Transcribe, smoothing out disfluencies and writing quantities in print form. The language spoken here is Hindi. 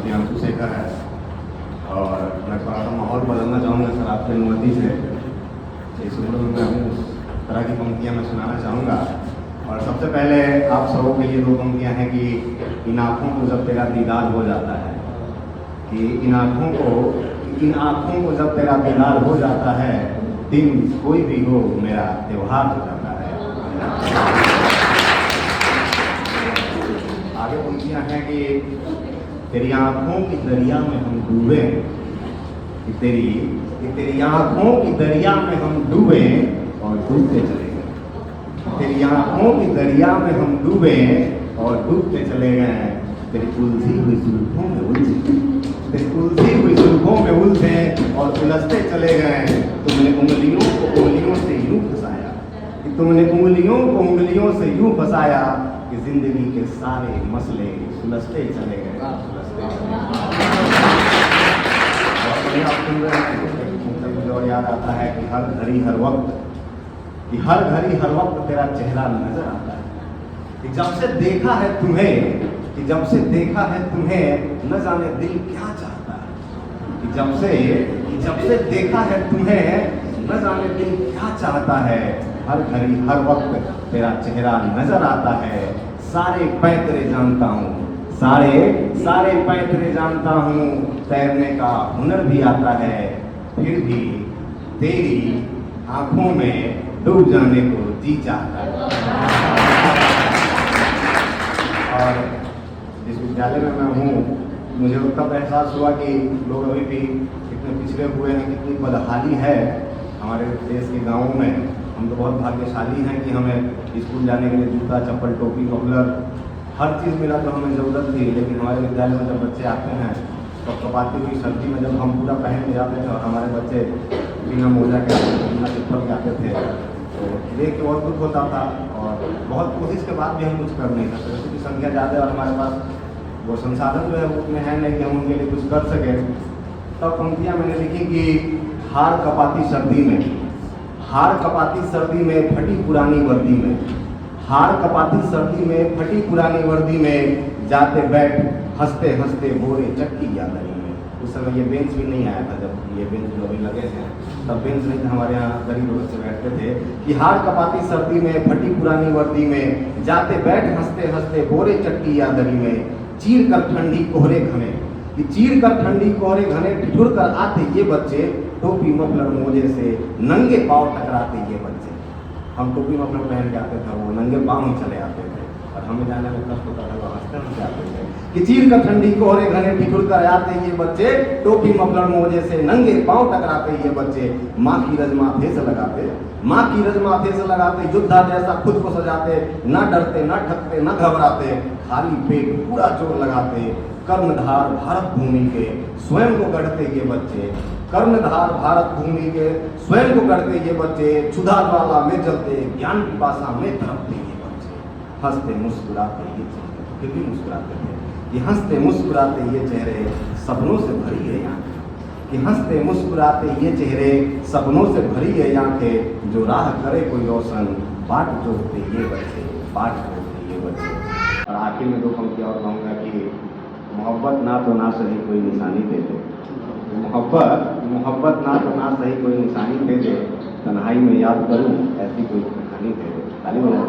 प्रियांशु शेखर है और मैं थोड़ा सा माहौल बदलना चाहूँगा सर आपकी अनुमति से। इस उम्र में मैं उस तरह की पंक्तियाँ मैं सुनाना चाहूँगा। और सबसे पहले आप सबों के लिए दो पंक्तियाँ हैं कि इन आँखों को जब तेरा दीदार हो जाता है, कि इन आँखों को जब तेरा दीदार हो जाता है, दिन कोई भी हो मेरा त्योहार हो जाता है। आगे पंक्तियाँ हैं कि तेरी आँखों की दरिया में हम डूबे, कि तेरी आँखों की दरिया में हम डूबे और डूबते चले गए। तेरी आँखों की दरिया में हम डूबे और डूबते चले गए। तेरी उलझी हुई जुल्फों में उलझे, तेरी उलझी हुई जुल्फों में उलझे और उलझते चले गए। तुमने उंगलियों को उंगलियों से यूं फंसाया, कि तुमने उंगलियों को उंगलियों से यूं फंसाया कि जिंदगी के सारे मसले सुलझते चले गए, सुलझते चले गए। मुझे और याद आता है कि हर घड़ी हर वक्त तेरा चेहरा नजर आता है। कि जब से देखा है तुम्हें न जाने दिल क्या चाहता है। कि जब से देखा है तुम्हें न जाने दिल क्या चाहता है। हर घड़ी हर वक्त तेरा चेहरा नजर आता है। सारे पैतरे जानता हूँ, सारे पैतरे जानता हूँ, तैरने का हुनर भी आता है। फिर भी तेरी आंखों में डूब जाने को जी चाहता है। और जिस विद्यालय में मैं हूँ, मुझे तब एहसास हुआ कि लोग अभी भी कितने पिछड़े हुए हैं, कितनी बदहाली है हमारे देश के गाँवों में। हम तो बहुत भाग्यशाली हैं कि हमें स्कूल जाने के लिए जूता, चप्पल, टोपी, मफलर हर चीज़ मिला तो हमें ज़रूरत थी। लेकिन हमारे विद्यालय में जब बच्चे आते हैं तो कपाती हुई सर्दी में जब हम पूरा पहन के जाते थे और हमारे बच्चे बिना मोजा के आते थे, बिना चप्पल के आते थे, तो देख के बहुत दुख होता था। और बहुत कोशिश के बाद भी हम कुछ कर नहीं सकते, क्योंकि संख्या ज़्यादा है और हमारे पास वो संसाधन जो है वो उतने हैं नहीं कि हम उनके लिए कुछ कर सकें। तब पंक्तियाँ मैंने लिखी कि हार कपाती सर्दी में फटी पुरानी वर्दी में, हार कपाती सर्दी में फटी पुरानी वर्दी में, जाते बैठ हंसते हंसते बोरे चक्की यादनी में। उस समय ये बेंच भी नहीं आया था, जब ये बेंच जो अभी लगे थे तब बेंच नहीं था, हमारे यहाँ गरीब लोग से बैठते थे। कि हार कपाती सर्दी में फटी पुरानी वर्दी में, जाते बैठ हंसते हंसते बोरे चक्की यादनी में, चीर कर ठंडी कोहरे घने, कि चीर कर ठंडी कोहरे घने ठिठुर कर आते ये बच्चे, टोपी मफलर मोजे से नंगे पाँव टकराते ये बच्चे। हम टोपी मफलर पहन के आते थे, वो नंगे पाँव ही चले आते थे और हमें जाने में कष्ट होता था, वो हंसते हंसते आते थे। कि चीर कर ठंडी कोहरे घने ठिठुर कर आते ये बच्चे, टोपी मफलर मोजे से नंगे पाँव टकराते ये बच्चे। माँ की रज माथे से लगाते, योद्धा जैसा खुद को सजाते, ना डरते ना ठकते ना घबराते, खाली पेट पूरा जोर लगाते। कर्णधार भारत भूमि के स्वयं को गढ़ते ये बच्चे, कर्णधार भारत भूमि के स्वयं को गढ़ते ये बच्चे, क्षुधा ज्वाला में जलते, ज्ञान पिपासा में तड़पते ये बच्चे। हंसते मुस्कुराते ये चेहरे, फिर भी मुस्कुराते थे, कि हंसते मुस्कुराते ये चेहरे सपनों से भरी है आंखें, कि हंसते मुस्कुराते ये चेहरे सपनों से भरी है आंखें। जो राह करे कोई रोशन, बाट जोड़ते ये बच्चे, बाट जोड़ते ये बच्चे। और आखिर में दो पंक्तियाँ और कहूँगा कि मोहब्बत ना तो ना सही कोई निशानी दे दे, मोहब्बत ना तो ना सही कोई निशानी दे दे, तन्हाई में याद करूं ऐसी कोई कहानी दे दे। ताली बजाओ।